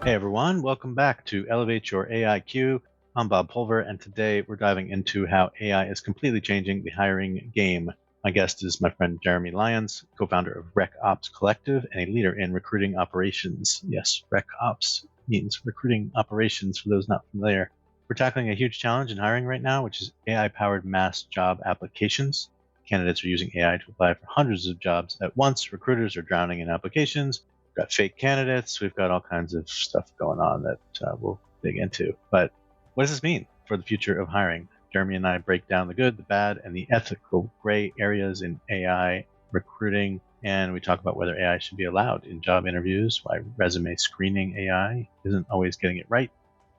Hey everyone, welcome back to Elevate Your AIQ. I'm Bob Pulver, and today we're diving into how AI is completely changing the hiring game. My guest is my friend Jeremy Lyons, co-founder of RecOps Collective and a leader in recruiting operations. Yes, RecOps means recruiting operations for those not familiar. We're tackling a huge challenge in hiring right now, which is AI-powered mass job applications. Candidates are using AI to apply for hundreds of jobs at once. Recruiters are drowning in applications. We've got fake candidates. We've got all kinds of stuff going on that we'll dig into. But what does this mean for the future of hiring? Jeremy and I break down the good, the bad, and the ethical gray areas in AI recruiting. And we talk about whether AI should be allowed in job interviews, why resume screening AI isn't always getting it right.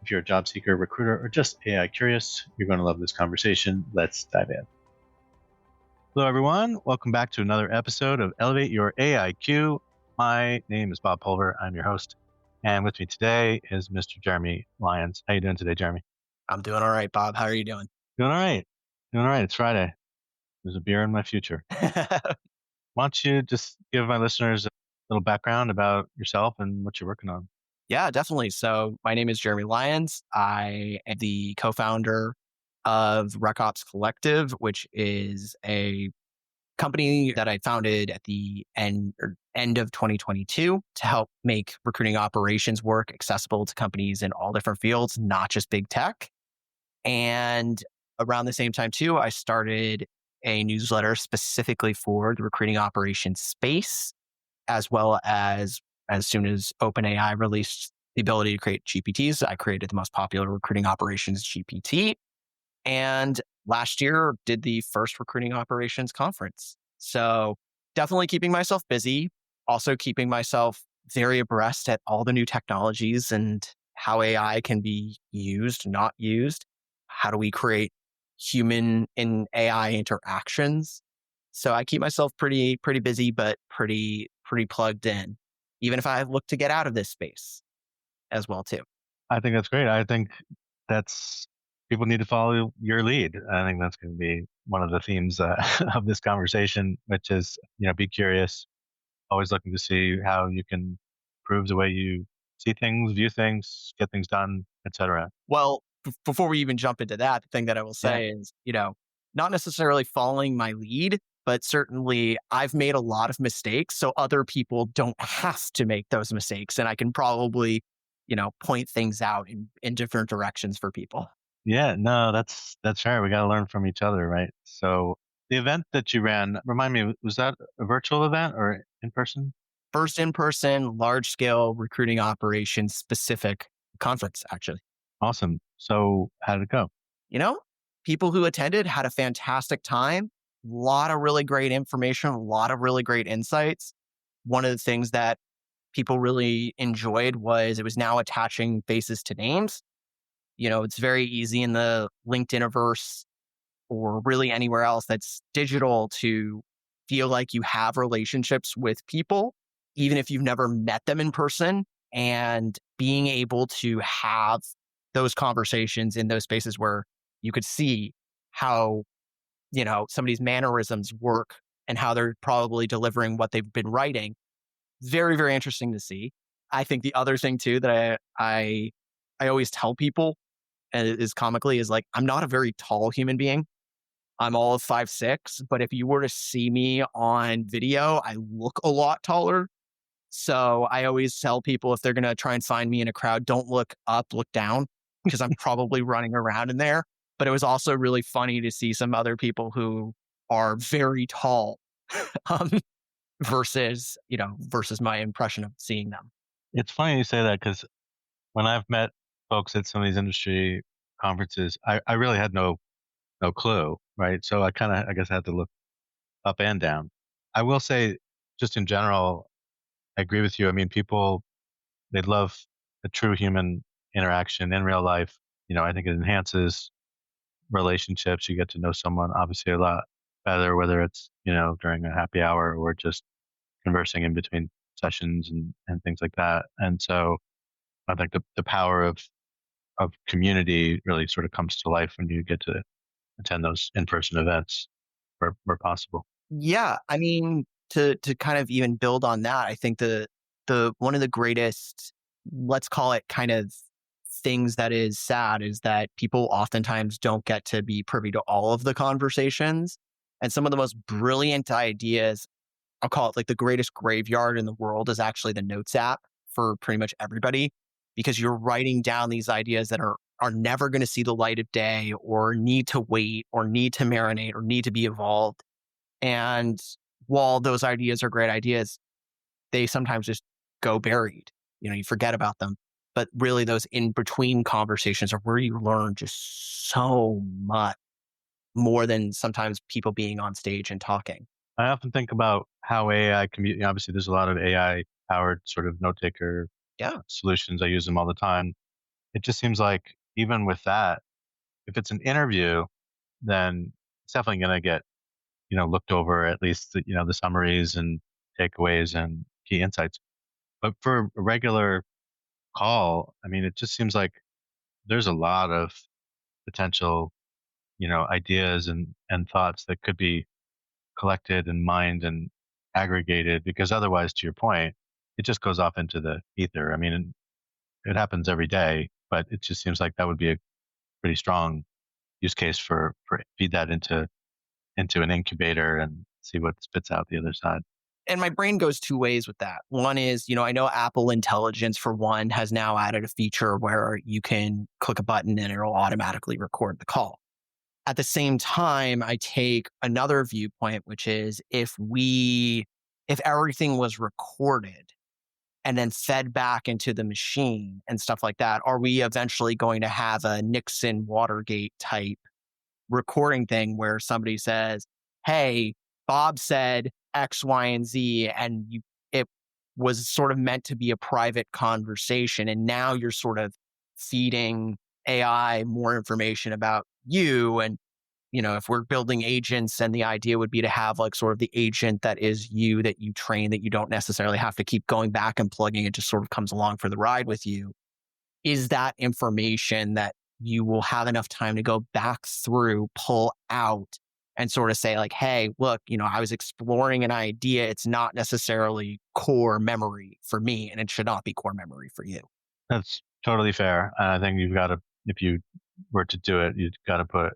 If you're a job seeker, recruiter, or just AI curious, you're going to love this conversation. Let's dive in. Hello, everyone. Welcome back to another episode of Elevate Your AIQ. My name is Bob Pulver. I'm your host. And with me today is Mr. Jeremy Lyons. How you doing today, Jeremy? I'm doing all right, Bob. How are you doing? Doing all right. Doing all right. It's Friday. There's a beer in my future. Why don't you just give my listeners a little background about yourself and what you're working on? Yeah, definitely. So my name is Jeremy Lyons. I am the co-founder of RecOps Collective, which is a company that I founded at the end of 2022 to help make recruiting operations work accessible to companies in all different fields, not just big tech. And around the same time too, I started a newsletter specifically for the recruiting operations space, as well as soon as OpenAI released the ability to create GPTs, I created the most popular recruiting operations GPT. And last year did the first recruiting operations conference. So definitely keeping myself busy, also keeping myself very abreast at all the new technologies and how AI can be used, not used. How do we create human and AI interactions? So I keep myself pretty busy, but pretty plugged in, even if I look to get out of this space as well too. I think that's great. I think that's people need to follow your lead. I think that's going to be one of the themes of this conversation, which is, be curious, always looking to see how you can improve the way you see things, view things, get things done, etc. Well, before we even jump into that, the thing that I will Yeah. say is, not necessarily following my lead, but certainly I've made a lot of mistakes. So other people don't have to make those mistakes. And I can probably, point things out in different directions for people. Yeah, no, that's fair. We got to learn from each other, right? So the event that you ran, remind me, was that a virtual event or in person? First in person, large scale recruiting operations specific conference, actually. Awesome. So how did it go? You know, people who attended had a fantastic time. A lot of really great information, a lot of really great insights. One of the things that people really enjoyed was it was now attaching faces to names. It's very easy in the LinkedIniverse or really anywhere else that's digital to feel like you have relationships with people, even if you've never met them in person, and being able to have those conversations in those spaces where you could see how, somebody's mannerisms work and how they're probably delivering what they've been writing. Very, very interesting to see. I think the other thing too that I always tell people is comically is like, I'm not a very tall human being. I'm all of 5'6", but if you were to see me on video, I look a lot taller. So I always tell people if they're going to try and find me in a crowd, don't look up, look down, because I'm probably running around in there. But it was also really funny to see some other people who are very tall um, versus my impression of seeing them. It's funny you say that because when I've met folks at some of these industry conferences, I really had no clue, right? So I kind of, I guess, had to look up and down. I will say, just in general, I agree with you. I mean, people they love a true human interaction in real life. I think it enhances relationships. You get to know someone obviously a lot better, whether it's during a happy hour or just conversing in between sessions and things like that. And so I think the power of community really sort of comes to life when you get to attend those in-person events where possible. Yeah, I mean, to kind of even build on that, I think the one of the greatest let's call it kind of things that is sad is that people oftentimes don't get to be privy to all of the conversations. And some of the most brilliant ideas, I'll call it like the greatest graveyard in the world, is actually the Notes app for pretty much everybody, because you're writing down these ideas that are never going to see the light of day or need to wait or need to marinate or need to be evolved. And while those ideas are great ideas, they sometimes just go buried. You forget about them. But really, those in between conversations are where you learn just so much more than sometimes people being on stage and talking. I often think about how AI can be, obviously, there's a lot of AI powered sort of note taker Yeah. solutions. I use them all the time. It just seems like even with that, if it's an interview, then it's definitely going to get, looked over, at least, the summaries and takeaways and key insights. But for a regular call, I mean, it just seems like there's a lot of potential, ideas and thoughts that could be collected and mined and aggregated, because otherwise, to your point, it just goes off into the ether. I mean, it happens every day, but it just seems like that would be a pretty strong use case for feed that into an incubator and see what spits out the other side. And my brain goes two ways with that. One is, I know Apple Intelligence, for one, has now added a feature where you can click a button and it'll automatically record the call. At the same time, I take another viewpoint, which is if everything was recorded and then fed back into the machine and stuff like that, are we eventually going to have a Nixon Watergate type recording thing where somebody says, "Hey, Bob said X, Y, and Z," and it was sort of meant to be a private conversation, and now you're sort of feeding AI more information about you. And if we're building agents, and the idea would be to have like sort of the agent that is you, that you train, that you don't necessarily have to keep going back and plugging, it just sort of comes along for the ride with you. Is that information that you will have enough time to go back through, pull out, and sort of say, like, hey, look, I was exploring an idea. It's not necessarily core memory for me, and it should not be core memory for you. That's totally fair. And I think you've got to, if you were to do it, you've got to put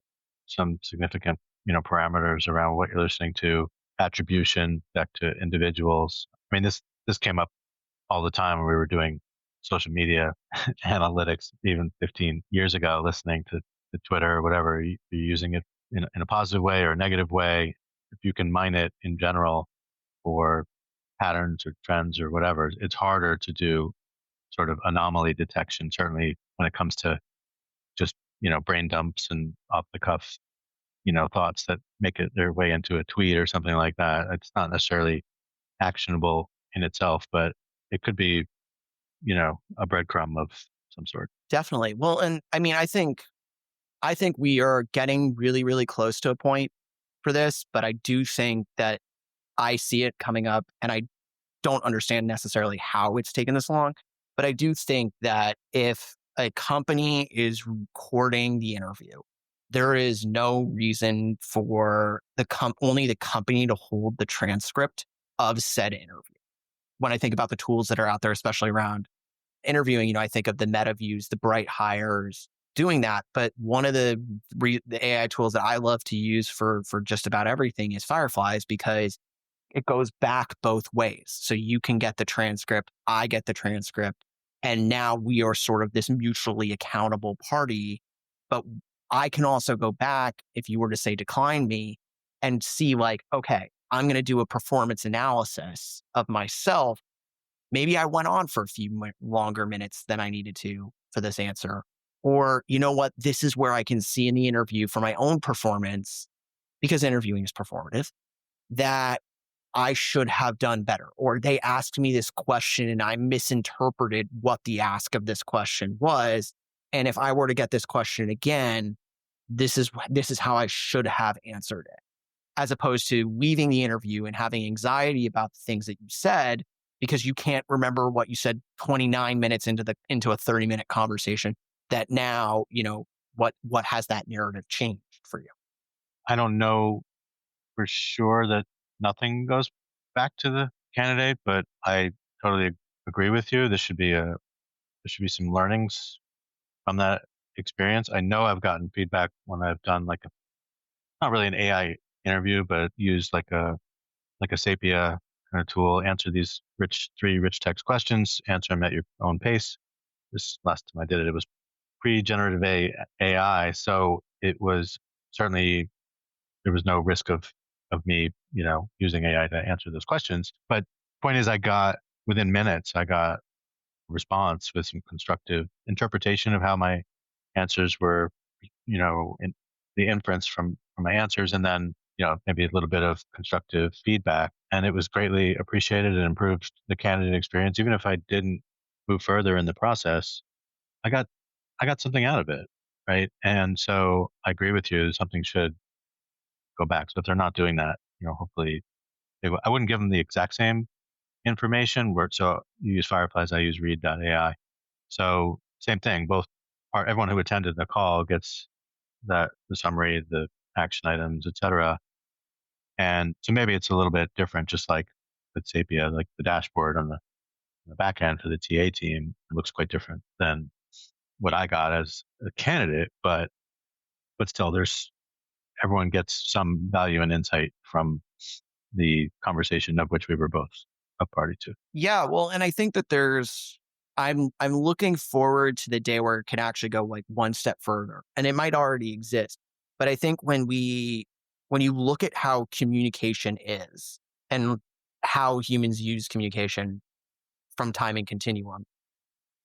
some significant, parameters around what you're listening to, attribution back to individuals. I mean, this came up all the time when we were doing social media analytics, even 15 years ago, listening to Twitter or whatever. You're using it in a positive way or a negative way. If you can mine it in general for patterns or trends or whatever, it's harder to do sort of anomaly detection, certainly when it comes to just, brain dumps and off the cuff, thoughts that make it their way into a tweet or something like that. It's not necessarily actionable in itself, but it could be, a breadcrumb of some sort. Definitely. Well, and I mean, I think we are getting really, really close to a point for this, but I do think that I see it coming up, and I don't understand necessarily how it's taken this long. But I do think that if a company is recording the interview, there is no reason for only the company to hold the transcript of said interview. When I think about the tools that are out there, especially around interviewing, I think of the MetaViews, the Bright Hires doing that. But one of the AI tools that I love to use for just about everything is Fireflies, because it goes back both ways. So you can get the transcript, I get the transcript, and now we are sort of this mutually accountable party. But I can also go back, if you were to say decline me, and see like, okay, I'm going to do a performance analysis of myself. Maybe I went on for a few longer minutes than I needed to for this answer. Or, you know what? This is where I can see in the interview for my own performance, because interviewing is performative, that I should have done better. Or they asked me this question and I misinterpreted what the ask of this question was. And if I were to get this question again, this is how I should have answered it, as opposed to leaving the interview and having anxiety about the things that you said because you can't remember what you said 29 minutes into a 30-minute conversation, that now, what has that narrative changed for you? I don't know for sure that nothing goes back to the candidate, but I totally agree with you. This should be should be some learnings from that experience. I know I've gotten feedback when I've done like not really an AI interview, but used like a Sapia kind of tool, answer these three rich text questions, answer them at your own pace. This last time I did it, it was pre-generative AI, so it was certainly there was no risk of me, using AI to answer those questions. But point is, I got within minutes, I got a response with some constructive interpretation of how my answers were, in the inference from my answers, and then maybe a little bit of constructive feedback, and it was greatly appreciated and improved the candidate experience. Even if I didn't move further in the process, I got I got something out of it, right? And so I agree with you. Something should go back. So if they're not doing that, hopefully I wouldn't give them the exact same information. So you use Fireflies, I use Read.ai. So same thing. Everyone who attended the call gets the summary, the action items, etc. And so maybe it's a little bit different, just like with Sapia, like the dashboard on the back end for the TA team looks quite different than what I got as a candidate, but still everyone gets some value and insight from the conversation of which we were both a party to. Yeah, well, and I think that I'm looking forward to the day where it can actually go like one step further. And it might already exist. But I think when you look at how communication is and how humans use communication from time and continuum,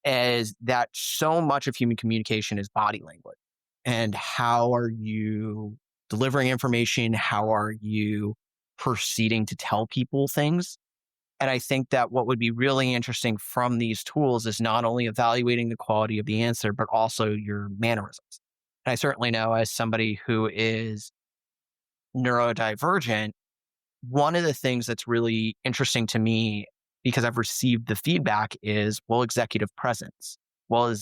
is that so much of human communication is body language. And how are you delivering information? How are you proceeding to tell people things? And I think that what would be really interesting from these tools is not only evaluating the quality of the answer, but also your mannerisms. And I certainly know, as somebody who is neurodivergent, one of the things that's really interesting to me, because I've received the feedback, is, well, executive presence. Well,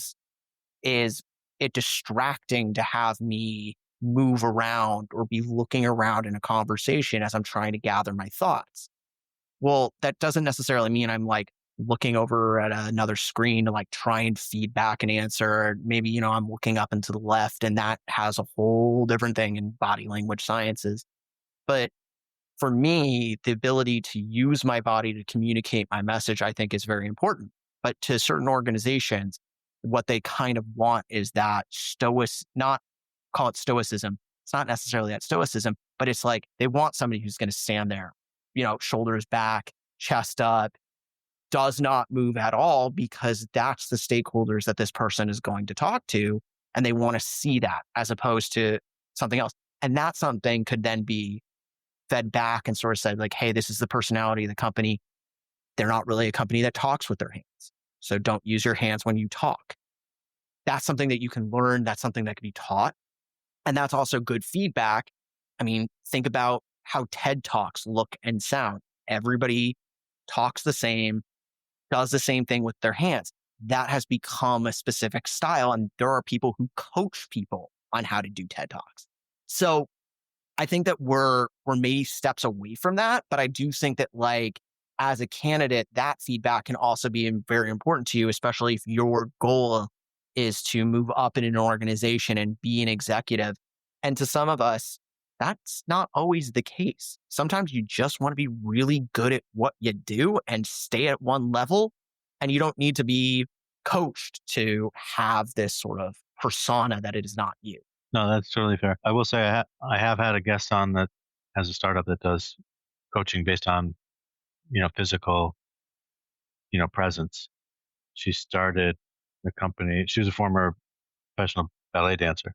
is it distracting to have me move around or be looking around in a conversation as I'm trying to gather my thoughts? Well, that doesn't necessarily mean I'm like looking over at another screen to like try and feed back an answer. Maybe, I'm looking up and to the left, and that has a whole different thing in body language sciences. But for me, the ability to use my body to communicate my message, I think, is very important. But to certain organizations, what they kind of want is that not call it stoicism. It's not necessarily that stoicism, but it's like they want somebody who's going to stand there, shoulders back, chest up, does not move at all, because that's the stakeholders that this person is going to talk to. And they want to see that as opposed to something else. And that something could then be fed back and sort of said, like, hey, this is the personality of the company. They're not really a company that talks with their hands. So don't use your hands when you talk. That's something that you can learn. That's something that can be taught. And that's also good feedback. I mean, think about how TED Talks look and sound. Everybody talks the same, does the same thing with their hands. That has become a specific style. And there are people who coach people on how to do TED Talks. So I think that we're maybe steps away from that, but I do think that, like, as a candidate, that feedback can also be very important to you, especially if your goal is to move up in an organization and be an executive. And to some of us, that's not always the case. Sometimes you just want to be really good at what you do and stay at one level, and you don't need to be coached to have this sort of persona that it is not you. No, that's totally fair. I will say I have had a guest on that has a startup that does coaching based on physical presence. She started the company. She was a former professional ballet dancer,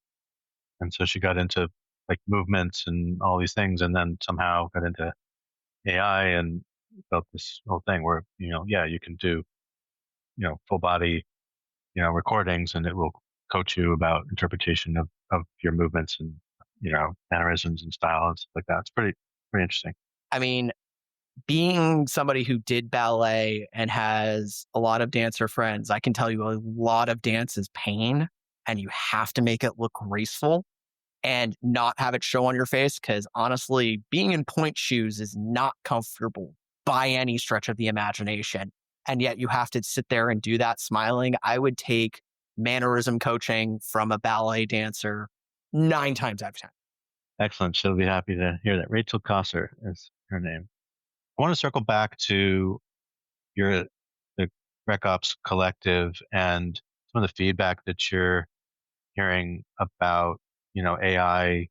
and so she got into like movements and all these things, and then somehow got into AI and built this whole thing where you can do full body recordings, and it will coach you about interpretation of your movements and mannerisms and style and stuff like that. It's pretty interesting. I mean, being somebody who did ballet and has a lot of dancer friends, I can tell you a lot of dance is pain, and you have to make it look graceful and not have it show on your face. Because honestly, being in point shoes is not comfortable by any stretch of the imagination. and yet you have to sit there and do that smiling. I would take mannerism coaching from a ballet dancer 9 times out of 10. Excellent. She'll be happy to hear that. Rachel Kosser is her name. I want to circle back to your the RecOps Collective and some of the feedback that you're hearing about, AI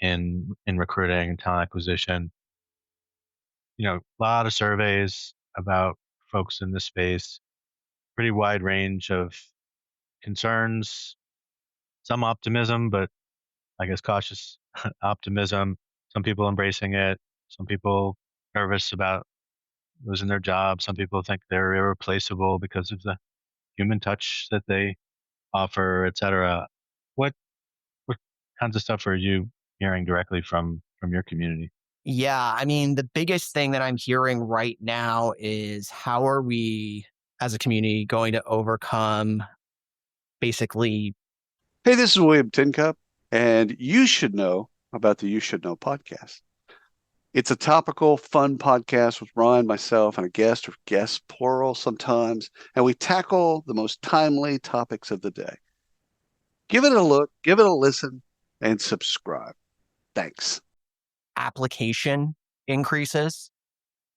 in recruiting and talent acquisition. A lot of surveys about folks in this space, pretty wide range of concerns, some optimism, but I guess cautious optimism. Some people embracing it, some people nervous about losing their job. Some people think they're irreplaceable because of the human touch that they offer, et cetera. What what kinds of stuff are you hearing directly from your community? Yeah, I mean, the biggest thing that I'm hearing right now is how are we as a community going to overcome basically. Hey, this is William Tincup, and you should know about the You Should Know podcast. It's a topical, fun podcast with Ryan, myself, and a guest or guests, plural sometimes, and we tackle the most timely topics of the day. Give it a look, give it a listen, and subscribe. Thanks. Application increases.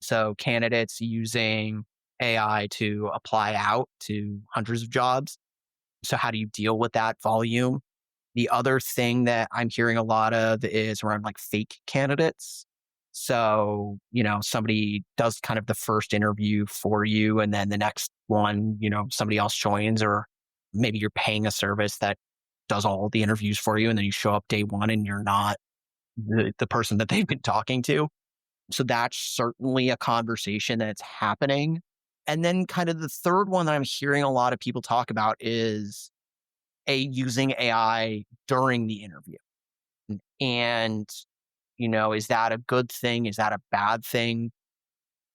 So candidates using AI to apply out to hundreds of jobs. So how do you deal with that volume? The other thing that I'm hearing a lot of is around like fake candidates. So, somebody does kind of the first interview for you, and then the next one, somebody else joins, or maybe you're paying a service that does all the interviews for you, and then you show up day one and you're not the person that they've been talking to. So that's certainly a conversation that's happening. And then kind of the third one that I'm hearing a lot of people talk about is using AI during the interview. And, is that a good thing? Is that a bad thing?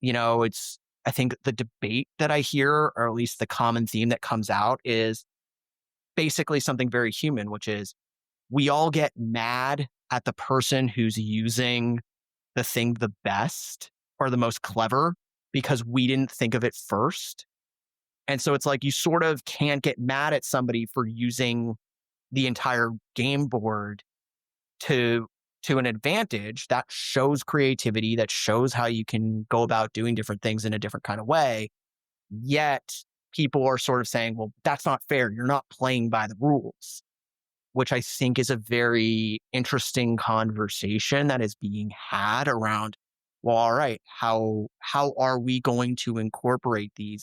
I think the debate that I hear, or at least the common theme that comes out, is basically something very human, which is we all get mad at the person who's using the thing the best or the most clever because we didn't think of it first. And so it's like you sort of can't get mad at somebody for using the entire game board to an advantage. That shows creativity, that shows how you can go about doing different things in a different kind of way. Yet people are sort of saying, well, that's not fair. You're not playing by the rules, which I think is a very interesting conversation that is being had around, well, all right, how are we going to incorporate the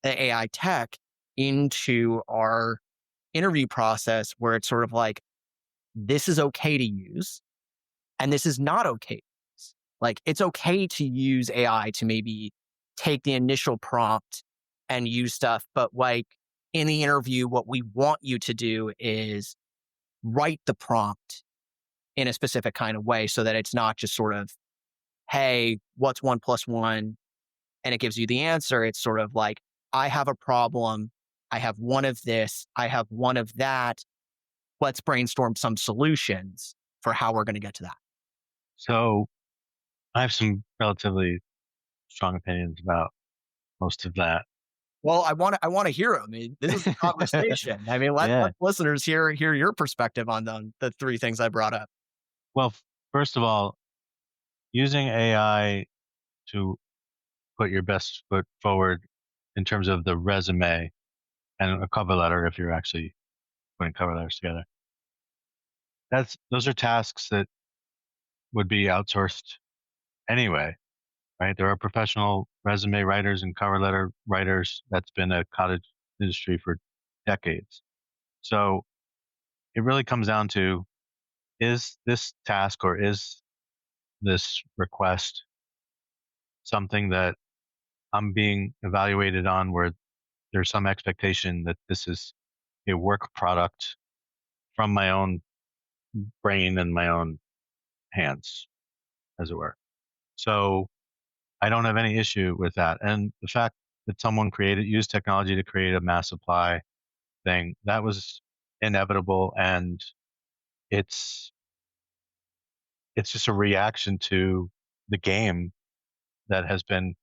AI tech into our interview process where it's sort of like, this is okay to use and this is not okay to use. Like, it's okay to use AI to maybe take the initial prompt and use stuff, but like in the interview, what we want you to do is write the prompt in a specific kind of way so that it's not just sort of, hey, what's 1 + 1? And it gives you the answer. It's sort of like, I have a problem. I have one of this. I have one of that. Let's brainstorm some solutions for how we're going to get to that. So I have some relatively strong opinions about most of that. Well, I want to hear them. I mean, this is a conversation. I mean, let Yeah. listeners hear your perspective on the three things I brought up. Well, first of all, using AI to put your best foot forward in terms of the resume and a cover letter, if you're actually putting cover letters together, those are tasks that would be outsourced anyway, right? There are professional resume writers and cover letter writers. That's been a cottage industry for decades. So it really comes down to, is this task or is this request something that I'm being evaluated on, where there's some expectation that this is a work product from my own brain and my own hands, as it were. So I don't have any issue with that. And the fact that someone used technology to create a mass supply thing, that was inevitable. And it's, it's just a reaction to the game that has been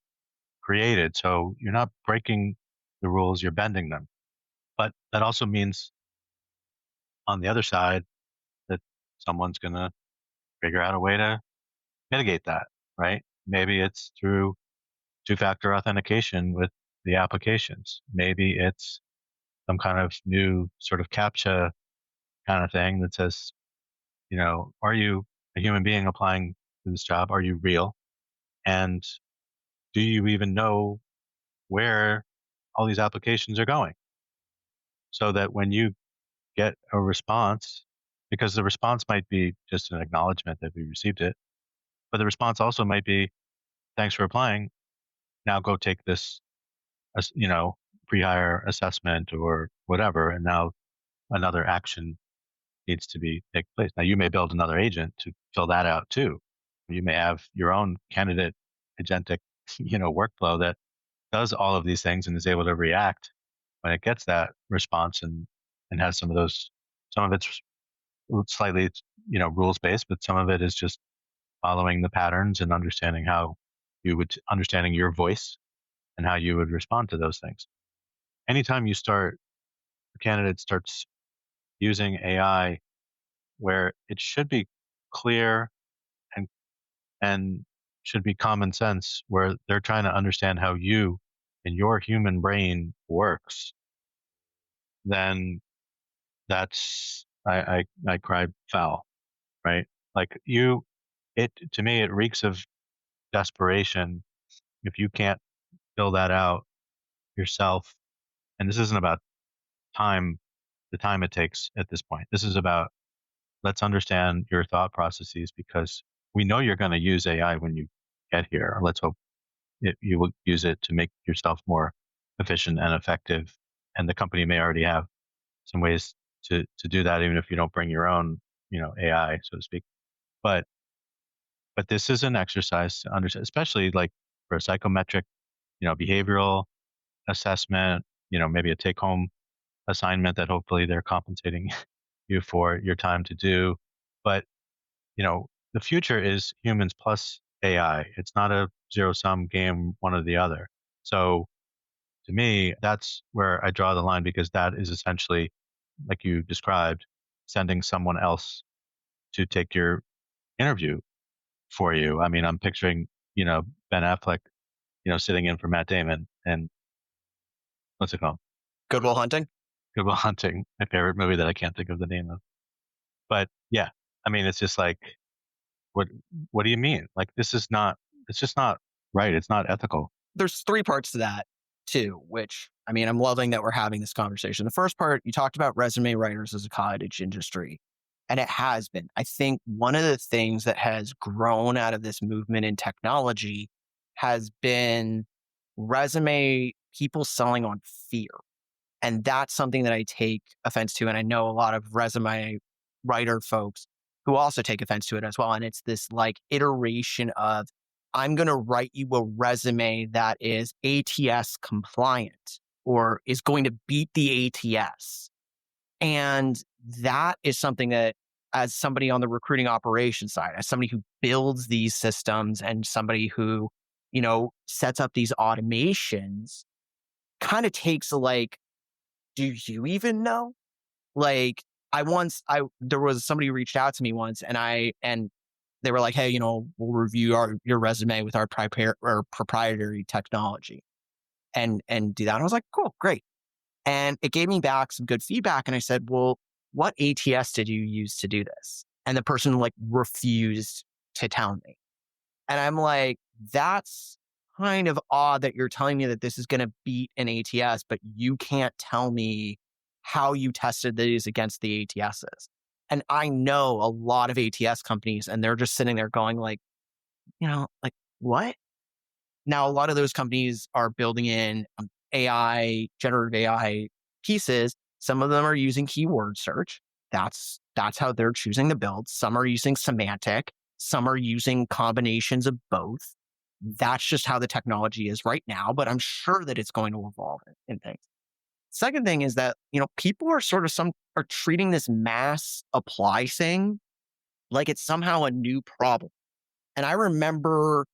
created. So you're not breaking the rules, you're bending them. But that also means on the other side that someone's going to figure out a way to mitigate that, right? Maybe it's through two-factor authentication with the applications. Maybe it's some kind of new sort of CAPTCHA kind of thing that says, are you a human being applying to this job? Are you real? And do you even know where all these applications are going? So that when you get a response, because the response might be just an acknowledgement that we received it, but the response also might be, thanks for applying. Now go take this, pre-hire assessment or whatever. And now another action needs to be take place. Now you may build another agent to fill that out too. You may have your own candidate agentic, workflow that does all of these things and is able to react when it gets that response and has some of it's slightly, rules based, but some of it is just following the patterns and understanding your voice and how you would respond to those things. Anytime a candidate starts using AI where it should be clear and and should be common sense, where they're trying to understand how you and your human brain works, then that's I cry foul, right? Like to me it reeks of desperation if you can't fill that out yourself. And this isn't about time, the time it takes at this point. This is about, let's understand your thought processes, because we know you're going to use AI when you get here. Let's hope you will use it to make yourself more efficient and effective. And the company may already have some ways to do that, even if you don't bring your own, AI, so to speak. But this is an exercise to understand, especially like for a psychometric, behavioral assessment, maybe a take home assignment that hopefully they're compensating you for your time to do. But, the future is humans plus AI. It's not a zero sum game, one or the other. So to me, that's where I draw the line, because that is essentially, like you described, sending someone else to take your interview for you. I mean, I'm picturing, Ben Affleck, sitting in for Matt Damon and what's it called? Good Will Hunting. Good Will Hunting, my favorite movie that I can't think of the name of. But yeah, I mean, it's just like, what do you mean? Like, it's just not right. It's not ethical. There's three parts to that too, which, I mean, I'm loving that we're having this conversation. The first part, you talked about resume writers as a cottage industry, and it has been. I think one of the things that has grown out of this movement in technology has been resume people selling on fear. And that's something that I take offense to. And I know a lot of resume writer folks who also take offense to it as well. And it's this like iteration of, I'm going to write you a resume that is ATS compliant or is going to beat the ATS. And that is something that, as somebody on the recruiting operations side, as somebody who builds these systems and somebody who, sets up these automations, kind of takes like, do you even know? Like, there was somebody who reached out to me once and they were like, hey, we'll review your resume with our proprietary technology and do that. And I was like, cool, great. And it gave me back some good feedback. And I said, well, what ATS did you use to do this? And the person like refused to tell me. And I'm like, that's kind of odd that you're telling me that this is going to beat an ATS, but you can't tell me how you tested these against the ATSs. And I know a lot of ATS companies, and they're just sitting there going like, like what? Now, a lot of those companies are building in AI, generative AI pieces. Some of them are using keyword search. That's how they're choosing to build. Some are using semantic. Some are using combinations of both. That's just how the technology is right now, but I'm sure that it's going to evolve in things. Second thing is that, people are are treating this mass apply thing like it's somehow a new problem. And I remember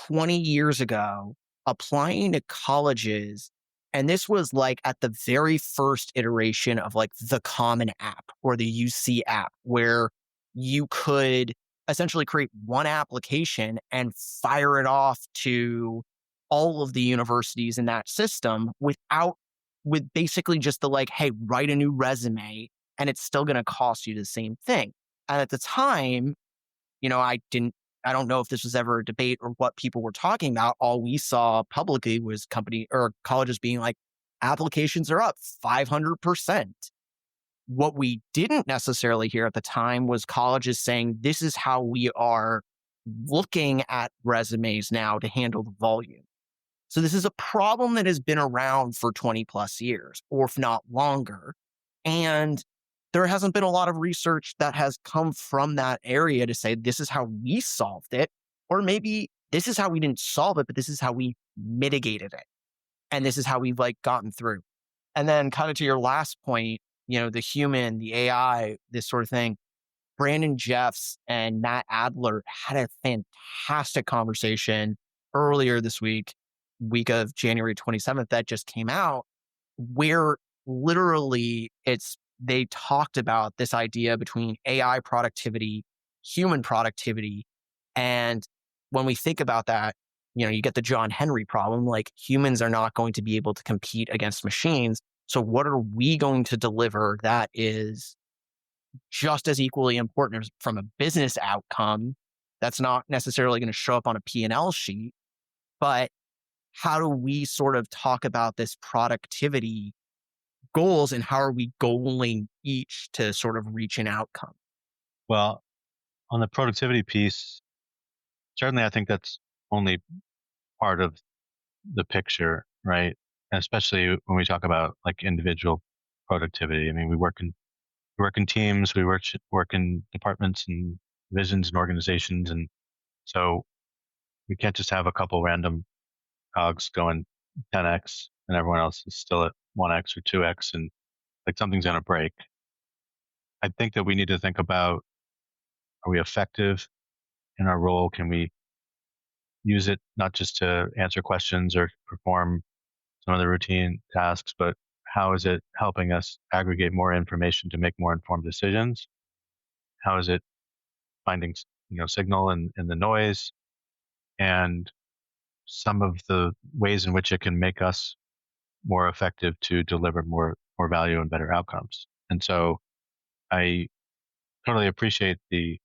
20 years ago applying to colleges. And this was like at the very first iteration of like the Common App or the UC app, where you could essentially create one application and fire it off to all of the universities in that system with basically just the like, hey, write a new resume and it's still going to cost you the same thing. And at the time, I don't know if this was ever a debate or what people were talking about. All we saw publicly was company or colleges being like, applications are up 500%. What we didn't necessarily hear at the time was colleges saying, this is how we are looking at resumes now to handle the volume. So this is a problem that has been around for 20 plus years, or if not longer. And there hasn't been a lot of research that has come from that area to say, this is how we solved it. Or maybe this is how we didn't solve it, but this is how we mitigated it. And this is how we've like gotten through. And then kind of to your last point, the human, the AI, this sort of thing. Brandon Jeffs and Matt Adler had a fantastic conversation earlier this week of January 27th, that just came out, where literally they talked about this idea between AI productivity, human productivity. And when we think about that, you get the John Henry problem, like humans are not going to be able to compete against machines. So what are we going to deliver that is just as equally important from a business outcome that's not necessarily going to show up on a P&L sheet, but how do we sort of talk about this productivity goals and how are we goaling each to sort of reach an outcome? Well, on the productivity piece, certainly I think that's only part of the picture, right? And especially when we talk about like individual productivity. I mean, we work in teams, we work in departments and divisions and organizations, and so we can't just have a couple random cogs going 10x and everyone else is still at 1x or 2x, and like something's going to break. I think that we need to think about, are we effective in our role? Can we use it not just to answer questions or perform some of the routine tasks, but how is it helping us aggregate more information to make more informed decisions? How is it finding signal in the noise, and some of the ways in which it can make us more effective to deliver more value and better outcomes? And so I totally appreciate the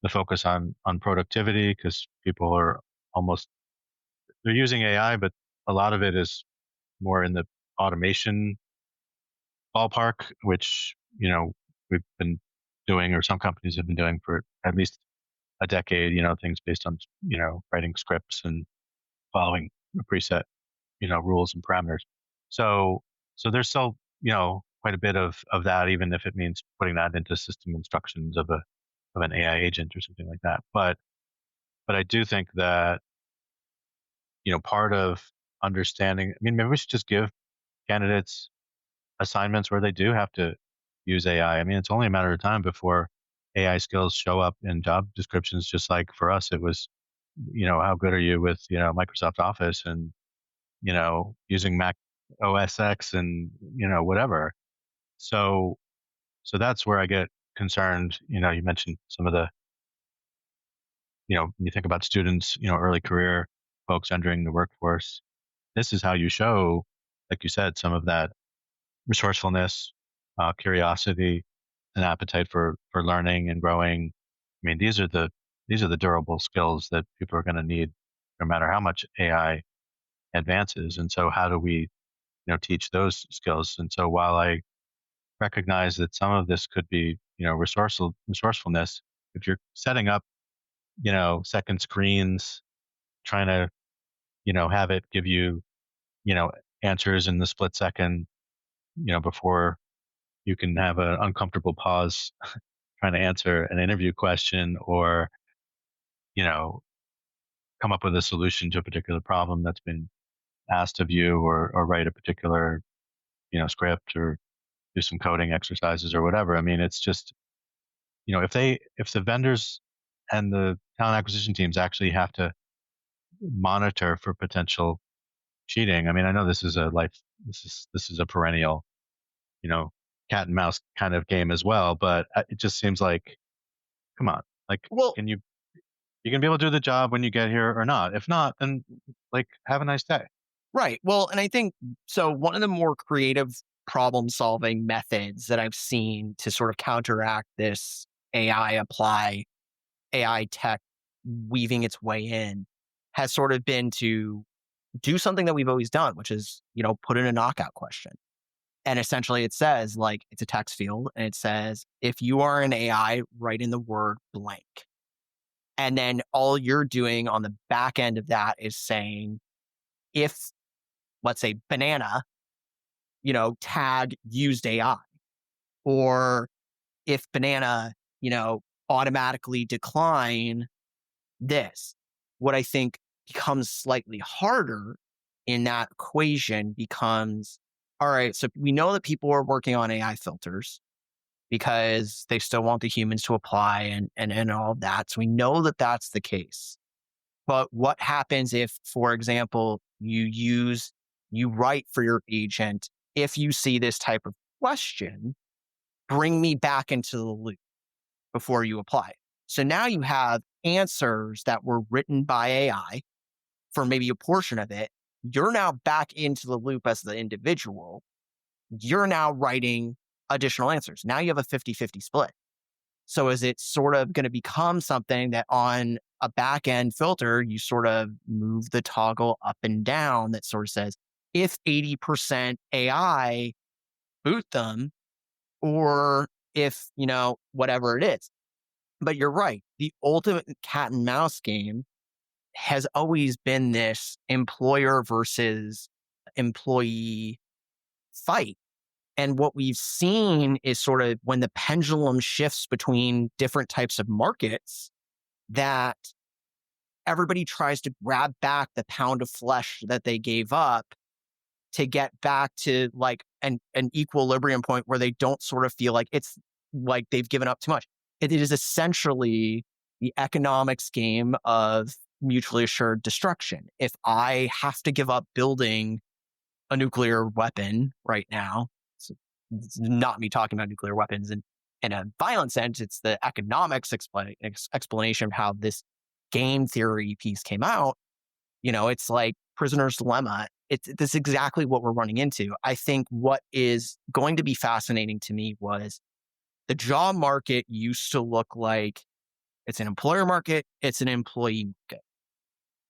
focus on productivity, because people are they're using AI, but a lot of it is more in the automation ballpark, which we've been doing, or some companies have been doing for at least a decade. Things based on writing scripts and following preset rules and parameters. So there's still quite a bit of that, even if it means putting that into system instructions of an AI agent or something like that. But I do think that part of understanding, I mean, maybe we should just give candidates assignments where they do have to use AI. I mean, it's only a matter of time before AI skills show up in job descriptions. Just like for us, it was, how good are you with, Microsoft Office and, using Mac OS X and, whatever. So that's where I get concerned. You mentioned some of the, when you think about students, early career folks entering the workforce, this is how you show, like you said, some of that resourcefulness, curiosity, an appetite for learning and growing. I mean, these are the durable skills that people are going to need no matter how much AI advances. And so how do we, teach those skills? And so while I recognize that some of this could be, resourcefulness, if you're setting up, second screens, trying to, have it give you, answers in the split second, before you can have an uncomfortable pause trying to answer an interview question, or, come up with a solution to a particular problem that's been asked of you, or write a particular, script, or do some coding exercises or whatever. I mean, it's just, if the vendors and the talent acquisition teams actually have to monitor for potential cheating? I mean, I know this is this is a perennial, you know, cat and mouse kind of game as well, but it just seems like, come on, like, Well, can you can be able to do the job when you get here or not? If not, then like, have a nice day. right. Well, and I think so. One of the more creative problem solving methods that I've seen to sort of counteract this AI tech weaving its way in has sort of been to do something that we've always done, which is, put in a knockout question. And essentially it says, like, it's a text field and it says, if you are an AI, write in the word blank. And then all you're doing on the back end of that is saying, if, let's say, banana, tag used AI, or if banana, automatically decline this. What I think becomes slightly harder in that equation becomes, all right, so we know that people are working on AI filters because they still want the humans to apply and all of that. So we know that that's the case. But what happens if, for example, you write for your agent, if you see this type of question, bring me back into the loop before you apply. So now you have answers that were written by AI for maybe a portion of it. You're now back into the loop as the individual. You're now writing additional answers. Now you have a 50-50 split. So is it sort of going to become something that on a back end filter, you sort of move the toggle up and down that sort of says, if 80% AI, boot them, or if, whatever it is. But you're right. The ultimate cat and mouse game has always been this employer versus employee fight. And what we've seen is sort of when the pendulum shifts between different types of markets, that everybody tries to grab back the pound of flesh that they gave up to get back to like an equilibrium point where they don't sort of feel like it's like they've given up too much. It is essentially the economics game of mutually assured destruction. If I have to give up building a nuclear weapon right now, it's not me talking about nuclear weapons in a violent sense, it's the economics explanation of how this game theory piece came out. It's like prisoner's dilemma. This is exactly what we're running into. I think what is going to be fascinating to me was the job market used to look like it's an employer market, it's an employee market.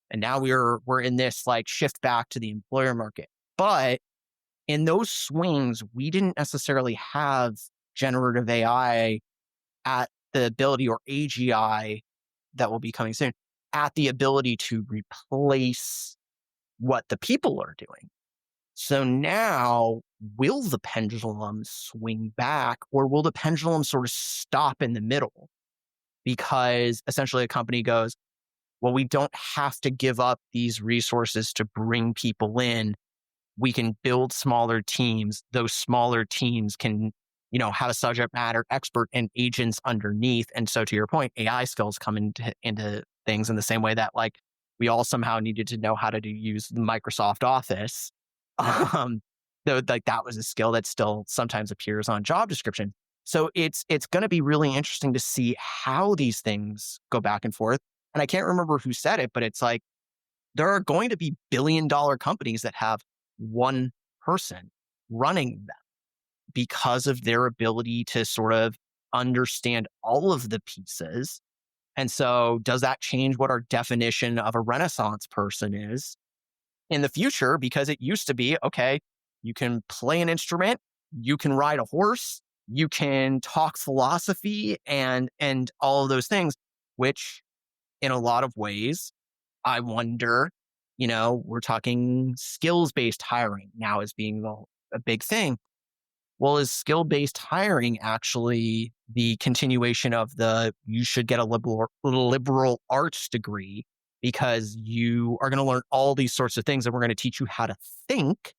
And now we're in this like shift back to the employer market. But in those swings, we didn't necessarily have generative AI at the ability, or AGI that will be coming soon, at the ability to replace what the people are doing. So now, will the pendulum swing back, or will the pendulum sort of stop in the middle? Because essentially a company goes, well, we don't have to give up these resources to bring people in. We can build smaller teams. Those smaller teams can, have a subject matter expert and agents underneath. And so to your point, AI skills come into things in the same way that like we all somehow needed to know how to use Microsoft Office. Though like that was a skill that still sometimes appears on job description. So it's going to be really interesting to see how these things go back and forth. And I can't remember who said it, but it's like there are going to be billion-dollar companies that have one person running them because of their ability to sort of understand all of the pieces. And so does that change what our definition of a Renaissance person is in the future? Because it used to be, okay, you can play an instrument, you can ride a horse, you can talk philosophy and all of those things, which in a lot of ways, I wonder, we're talking skills-based hiring now as being a big thing. Well, is skill-based hiring actually the continuation of you should get a liberal arts degree because you are going to learn all these sorts of things and we're going to teach you how to think.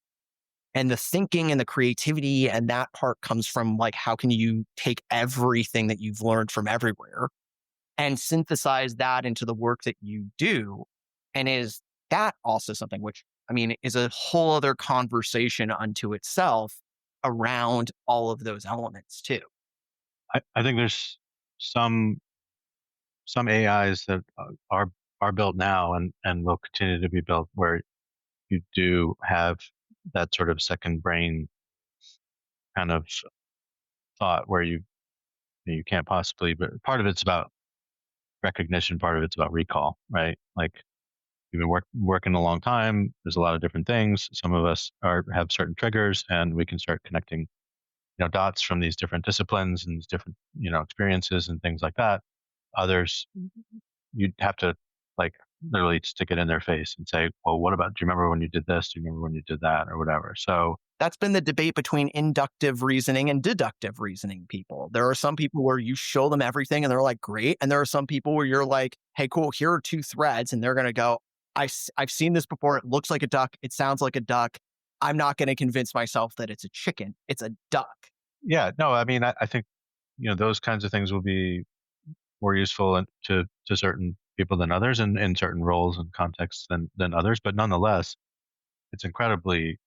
And the thinking and the creativity and that part comes from like, how can you take everything that you've learned from everywhere and synthesize that into the work that you do? And is That also something which, I mean, is a whole other conversation unto itself around all of those elements too. I think there's some AIs that are built now and will continue to be built where you do have that sort of second brain kind of thought where you can't possibly, but part of it's about recognition, part of it's about recall, right? Like you've been working a long time. There's a lot of different things. Some of us have certain triggers, and we can start connecting, dots from these different disciplines and these different, experiences and things like that. Others, you'd have to like literally stick it in their face and say, well, what about, do you remember when you did this? Do you remember when you did that or whatever? So that's been the debate between inductive reasoning and deductive reasoning people. There are some people where you show them everything and they're like, great. And there are some people where you're like, hey, cool, here are two threads. And they're going to go, I've seen this before. It looks like a duck. It sounds like a duck. I'm not going to convince myself that it's a chicken. It's a duck. Yeah, no, I mean, I think, those kinds of things will be more useful to certain people than others and in certain roles and contexts than others. But nonetheless, it's incredibly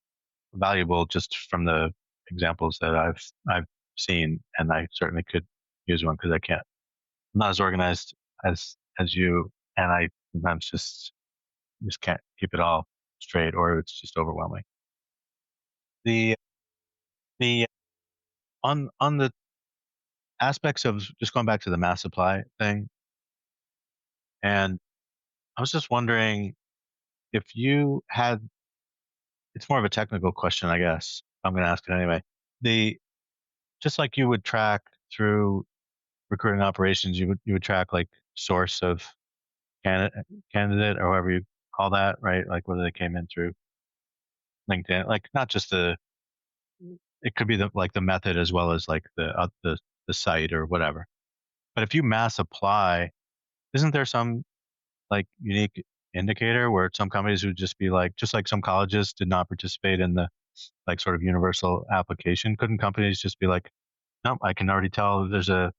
valuable just from the examples that I've seen, and I certainly could use one because I'm not as organized as you, and I sometimes just can't keep it all straight, or it's just overwhelming. The on the aspects of just going back to the mass supply thing, and I was just wondering if you had, it's more of a technical question, I guess. I'm going to ask it anyway. Just like you would track through recruiting operations, you would track like source of candidate or however you call that, right? Like whether they came in through LinkedIn, like not just it could be the method as well as like the site or whatever. But if you mass apply, isn't there some like unique indicator where some companies would just be like, just like some colleges did not participate in the like sort of universal application? Couldn't companies just be like, no, I can already tell there's an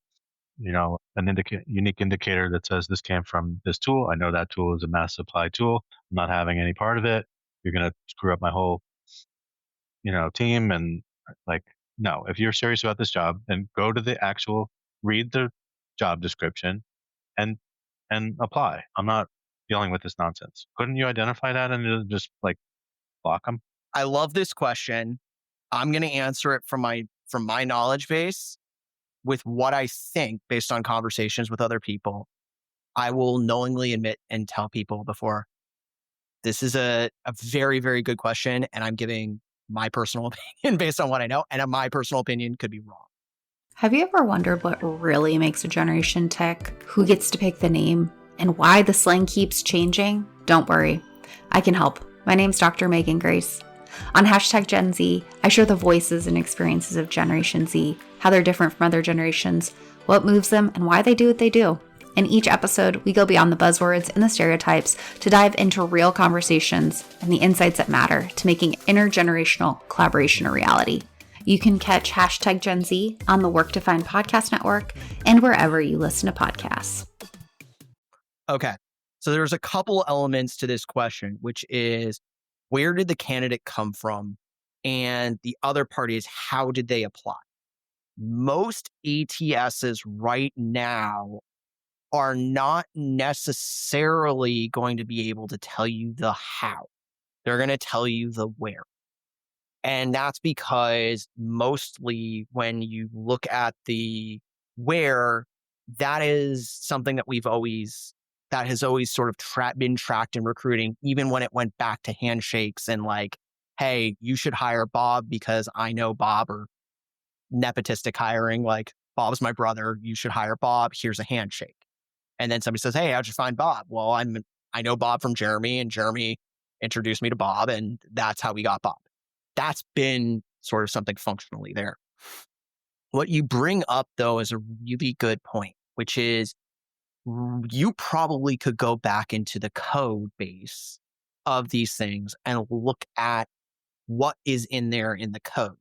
unique indicator that says this came from this tool. I know that tool is a mass supply tool. I'm not having any part of it. You're going to screw up my whole, team. And like, no, if you're serious about this job, then go to the read the job description and, apply. I'm not dealing with this nonsense. Couldn't you identify that and just like block them? I love this question. I'm going to answer it from my knowledge base with what I think based on conversations with other people. I will knowingly admit and tell people before, this is a very, very good question. And I'm giving my personal opinion based on what I know. And my personal opinion could be wrong. Have you ever wondered what really makes a generation tick? Who gets to pick the name? And why the slang keeps changing? Don't worry, I can help. My name's Dr. Megan Grace. On #Gen Z, I share the voices and experiences of Generation Z, how they're different from other generations, what moves them, and why they do what they do. In each episode, we go beyond the buzzwords and the stereotypes to dive into real conversations and the insights that matter to making intergenerational collaboration a reality. You can catch #Gen Z on the Work to Find podcast network and wherever you listen to podcasts. Okay, so there's a couple elements to this question, which is where did the candidate come from? And the other part is how did they apply? Most ATSs right now are not necessarily going to be able to tell you the how. They're going to tell you the where. And that's because mostly when you look at the where, that is something that that has always sort of been tracked in recruiting, even when it went back to handshakes and like, hey, you should hire Bob because I know Bob, or nepotistic hiring, like Bob's my brother, you should hire Bob, here's a handshake. And then somebody says, hey, how'd you find Bob? Well, I know Bob from Jeremy, and Jeremy introduced me to Bob, and that's how we got Bob. That's been sort of something functionally there. What you bring up, though, is a really good point, which is you probably could go back into the code base of these things and look at what is in there in the code.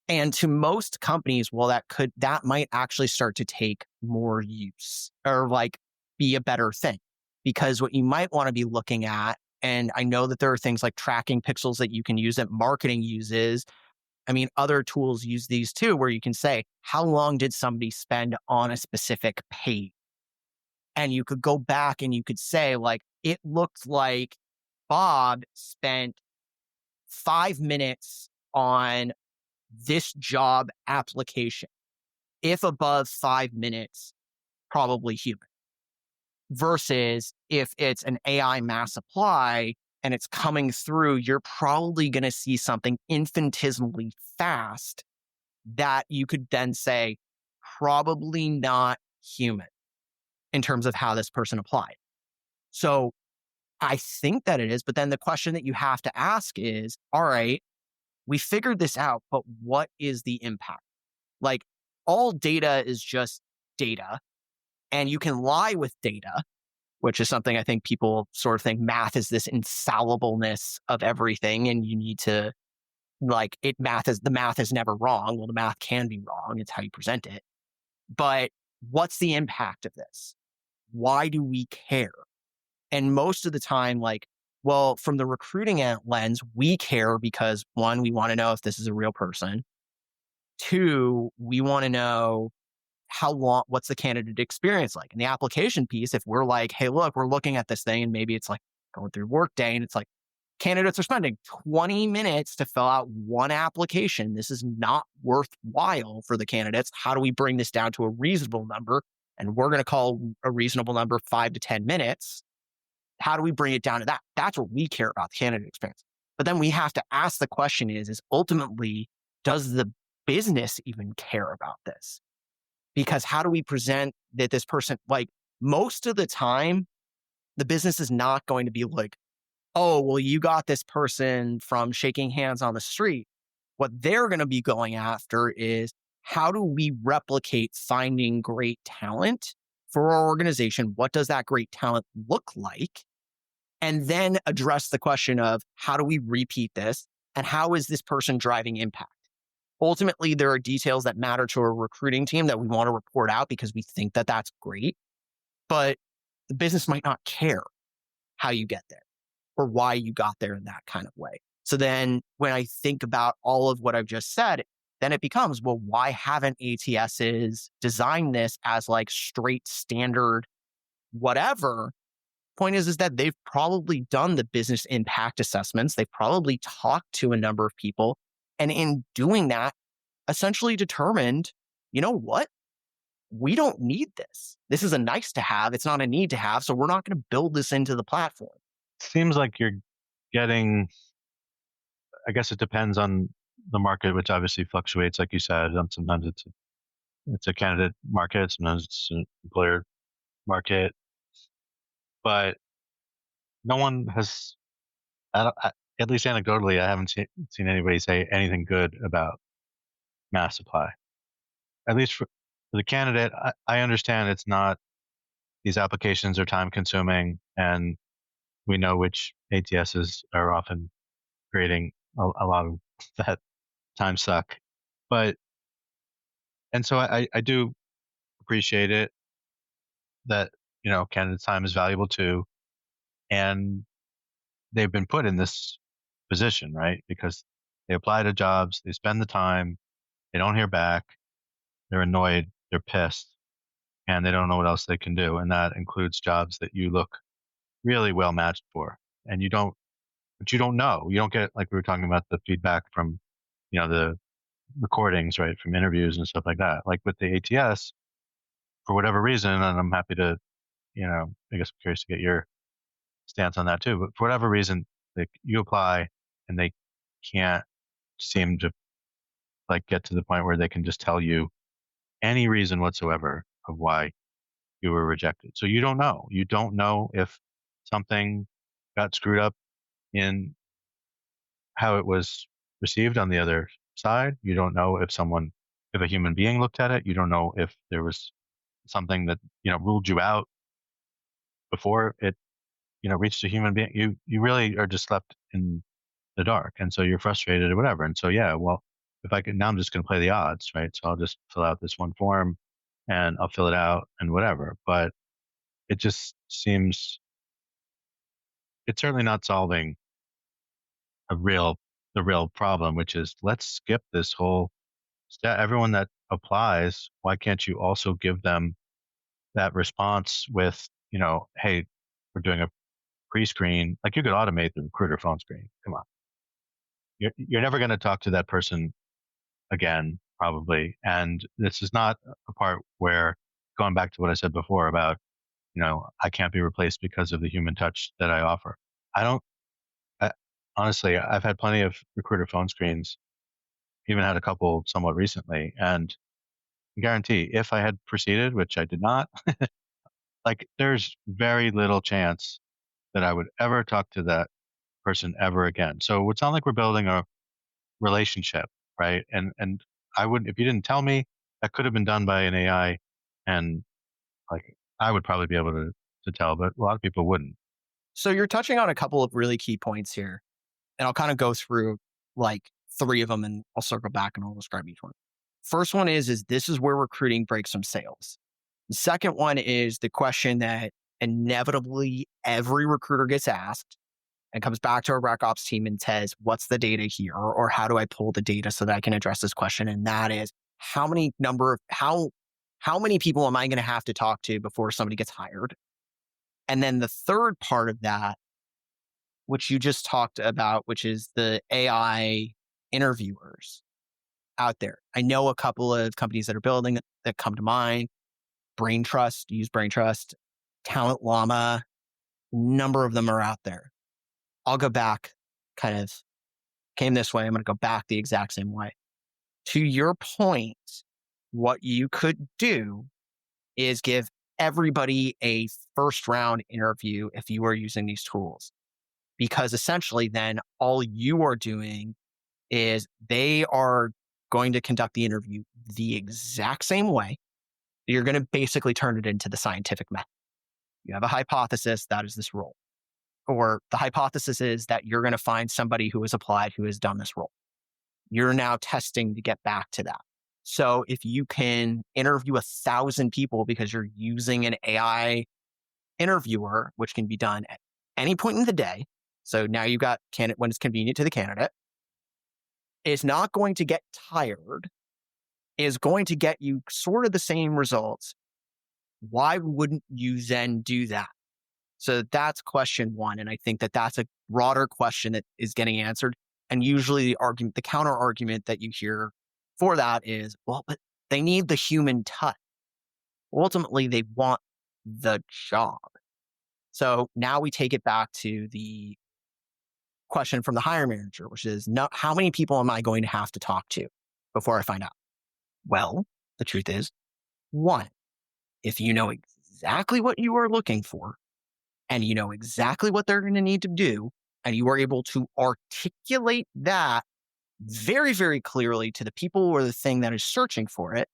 And to most companies, well, that might actually start to take more use or like be a better thing, because what you might want to be looking at, And I know that there are things like tracking pixels that you can use that marketing uses. I mean, other tools use these too, where you can say, how long did somebody spend on a specific page? And you could go back and you could say, like, it looked like Bob spent 5 minutes on this job application. If above 5 minutes, probably human. Versus if it's an AI mass apply and it's coming through, you're probably going to see something infinitesimally fast that you could then say, probably not human in terms of how this person applied. So I think that it is. But then the question that you have to ask is, all right, we figured this out, but what is the impact? Like, all data is just data, and you can lie with data, which is something I think people sort of think math is this infallibleness of everything. And you need to, like, the math is never wrong. Well, the math can be wrong. It's how you present it. But what's the impact of this? Why do we care? And most of the time, like, well, from the recruiting lens, we care because, one, we want to know if this is a real person. Two, we want to know what's the candidate experience like? And the application piece, if we're like, hey, look, we're looking at this thing, and maybe it's like going through Workday, and it's like, candidates are spending 20 minutes to fill out one application. This is not worthwhile for the candidates. How do we bring this down to a reasonable number? And we're going to call a reasonable number 5 to 10 minutes. How do we bring it down to that? That's what we care about, the candidate experience. But then we have to ask the question is ultimately, does the business even care about this? Because how do we present that this person, like, most of the time, the business is not going to be like, oh, well, you got this person from shaking hands on the street. What they're going to be going after is, how do we replicate finding great talent for our organization? What does that great talent look like? And then address the question of, how do we repeat this? And how is this person driving impact? Ultimately, there are details that matter to a recruiting team that we want to report out because we think that that's great. But the business might not care how you get there or why you got there in that kind of way. So then when I think about all of what I've just said, then it becomes, well, why haven't ATSs designed this as like straight standard whatever? Point is that they've probably done the business impact assessments. They've probably talked to a number of people. And in doing that, essentially determined, you know what? We don't need this. This is a nice to have. It's not a need to have. So we're not going to build this into the platform. Seems like you're getting, I guess it depends on the market, which obviously fluctuates, like you said. Sometimes it's a candidate market, sometimes it's an employer market. But no one has, at least anecdotally, I haven't seen anybody say anything good about mass supply. At least for the candidate, I understand it's not, these applications are time consuming, and we know which ATSs are often creating a lot of that time suck. But, and so I do appreciate it that, candidates' time is valuable too. And they've been put in this position, right? Because they apply to jobs, they spend the time, they don't hear back, they're annoyed, they're pissed, and they don't know what else they can do. And that includes jobs that you look really well matched for. And you don't know. You don't get, like we were talking about, the feedback from, the recordings, right, from interviews and stuff like that. Like with the ATS, for whatever reason, and I'm happy to, I guess I'm curious to get your stance on that too, but for whatever reason, like, you apply and they can't seem to like get to the point where they can just tell you any reason whatsoever of why you were rejected. So you don't know. You don't know if something got screwed up in how it was received on the other side. You don't know if a human being looked at it. You don't know if there was something that, ruled you out before it, reached a human being. You really are just left in the dark. And so you're frustrated or whatever. And so, yeah, well, now I'm just going to play the odds, right? So I'll just fill out this one form and I'll fill it out and whatever. But it just seems it's certainly not solving the real problem, which is let's skip this whole step. Everyone that applies, why can't you also give them that response with, hey, we're doing a pre-screen. Like, you could automate the recruiter phone screen. Come on. You're never going to talk to that person again, probably. And this is not a part where, going back to what I said before about, I can't be replaced because of the human touch that I offer. I don't, honestly, I've had plenty of recruiter phone screens, even had a couple somewhat recently. And I guarantee if I had proceeded, which I did not, like, there's very little chance that I would ever talk to that person ever again. So it's not like we're building a relationship, right? And I would, if you didn't tell me, that could have been done by an AI, and like I would probably be able to tell, but a lot of people wouldn't. So you're touching on a couple of really key points here, and I'll kind of go through like three of them, and I'll circle back and I'll describe each one. First one is this is where recruiting breaks from sales. The second one is the question that inevitably every recruiter gets asked and comes back to our RecOps team and says, what's the data here? Or how do I pull the data so that I can address this question? And that is how many people am I going to have to talk to before somebody gets hired? And then the third part of that, which you just talked about, which is the AI interviewers out there. I know a couple of companies that are building that come to mind. Use Braintrust, Talent Llama, number of them are out there. I'll go back, kind of came this way. I'm going to go back the exact same way. To your point, what you could do is give everybody a first round interview if you are using these tools. Because essentially then all you are doing is they are going to conduct the interview the exact same way. You're going to basically turn it into the scientific method. You have a hypothesis, that is this role. Or the hypothesis is that you're going to find somebody who has applied who has done this role. You're now testing to get back to that. So if you can interview 1,000 people because you're using an AI interviewer, which can be done at any point in the day. So now you've got candidate when it's convenient to the candidate, is not going to get tired, is going to get you sort of the same results. Why wouldn't you then do that? So that's question one. And I think that that's a broader question that is getting answered. And usually the counter argument that you hear for that is, well, but they need the human touch. Ultimately, they want the job. So now we take it back to the question from the hiring manager, which is, how many people am I going to have to talk to before I find out? Well, the truth is, one, if you know exactly what you are looking for and you know exactly what they're going to need to do, and you are able to articulate that very, very clearly to the people or the thing that is searching for it,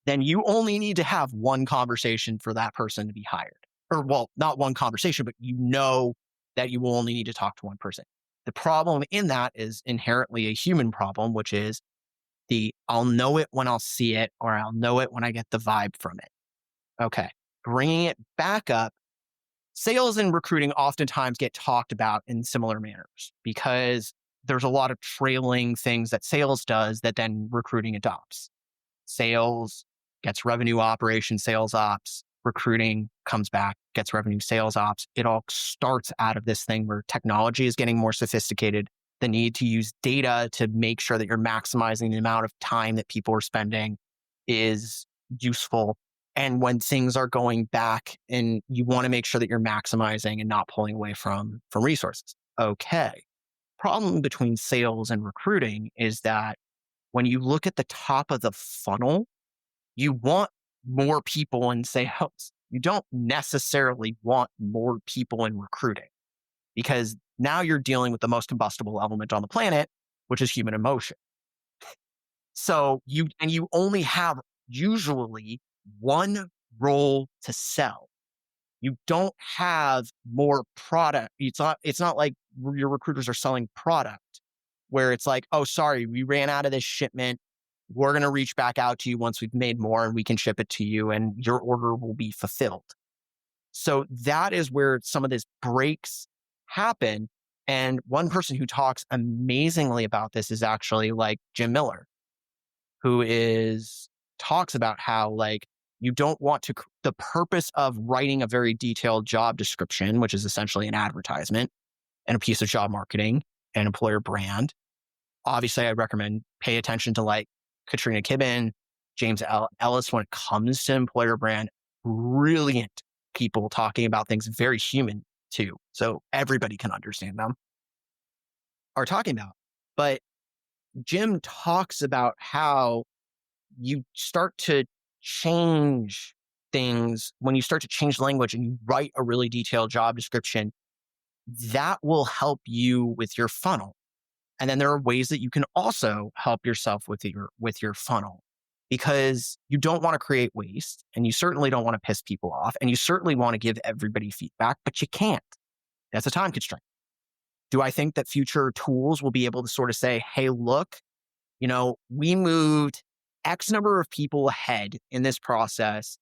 then you only need to have one conversation for that person to be hired. Or, well, not one conversation, but you know that you will only need to talk to one person. The problem in that is inherently a human problem, which is I'll know it when I'll see it, or I'll know it when I get the vibe from it. Okay. Bringing it back up, sales and recruiting oftentimes get talked about in similar manners because there's a lot of trailing things that sales does that then recruiting adopts. Sales gets revenue operations, sales ops. Recruiting comes back, gets revenue, sales ops. It all starts out of this thing where technology is getting more sophisticated. The need to use data to make sure that you're maximizing the amount of time that people are spending is useful. And when things are going back and you want to make sure that you're maximizing and not pulling away from resources. Okay. Problem between sales and recruiting is that when you look at the top of the funnel, you want more people in sales. You don't necessarily want more people in recruiting because now you're dealing with the most combustible element on the planet, which is human emotion. So you only have usually one role to sell. You don't have more product. It's not like your recruiters are selling product where it's like, oh, sorry, we ran out of this shipment. We're going to reach back out to you once we've made more and we can ship it to you and your order will be fulfilled. So that is where some of this breaks happen. And one person who talks amazingly about this is actually like Jim Miller, who talks about how like you don't want to, the purpose of writing a very detailed job description, which is essentially an advertisement and a piece of job marketing and employer brand. Obviously, I recommend pay attention to like Katrina Kibben, James Ellis when it comes to employer brand. Brilliant people talking about things very human too. So everybody can understand them are talking about. But Jim talks about how you start to change things when you start to change language and you write a really detailed job description. That will help you with your funnel. And then there are ways that you can also help yourself with your funnel, because you don't want to create waste and you certainly don't want to piss people off and you certainly want to give everybody feedback, but you can't. That's a time constraint. Do I think that future tools will be able to sort of say, hey, look, we moved X number of people ahead in this process.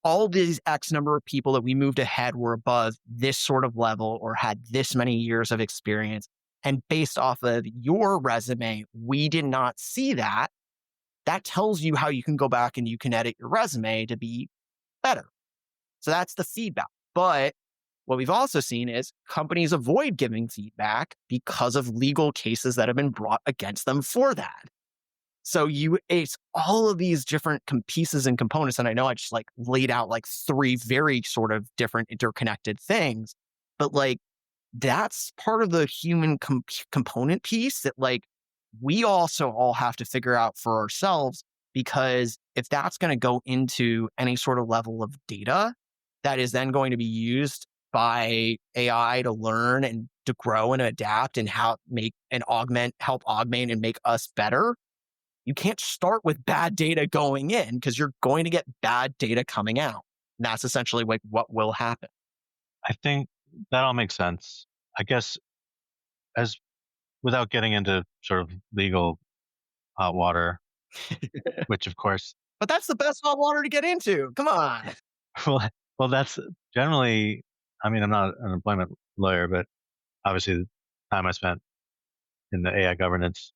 All these X number of people that we moved ahead were above this sort of level or had this many years of experience. And based off of your resume, we did not see that. That tells you how you can go back and you can edit your resume to be better. So that's the feedback. But what we've also seen is companies avoid giving feedback because of legal cases that have been brought against them for that. So it's all of these different pieces and components. And I know I just like laid out like 3 very sort of different interconnected things, but like that's part of the human component piece that like we also all have to figure out for ourselves, because if that's going to go into any sort of level of data that is then going to be used by AI to learn and to grow and adapt and help augment and make us better, you can't start with bad data going in because you're going to get bad data coming out. And that's essentially like what will happen. I think that all makes sense. I guess without getting into sort of legal hot water, which of course. But that's the best hot water to get into. Come on. Well, that's generally, I mean, I'm not an employment lawyer, but obviously the time I spent in the AI governance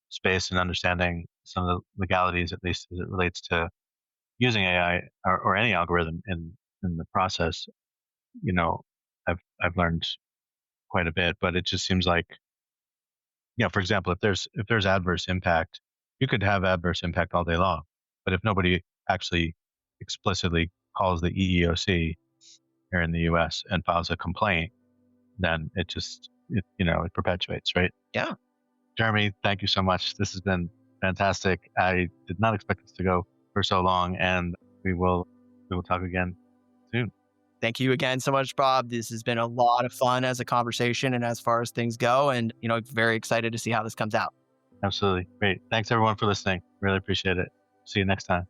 space and understanding some of the legalities, at least as it relates to using AI or any algorithm in the process, I've learned quite a bit. But it just seems like, for example, if there's adverse impact, you could have adverse impact all day long, but if nobody actually explicitly calls the EEOC here in the U.S. and files a complaint, then it perpetuates, right? Yeah. Jeremy, thank you so much. This has been fantastic. I did not expect this to go for so long, and we will talk again soon. Thank you again so much, Bob. This has been a lot of fun as a conversation and as far as things go, and very excited to see how this comes out. Absolutely. Great. Thanks everyone for listening. Really appreciate it. See you next time.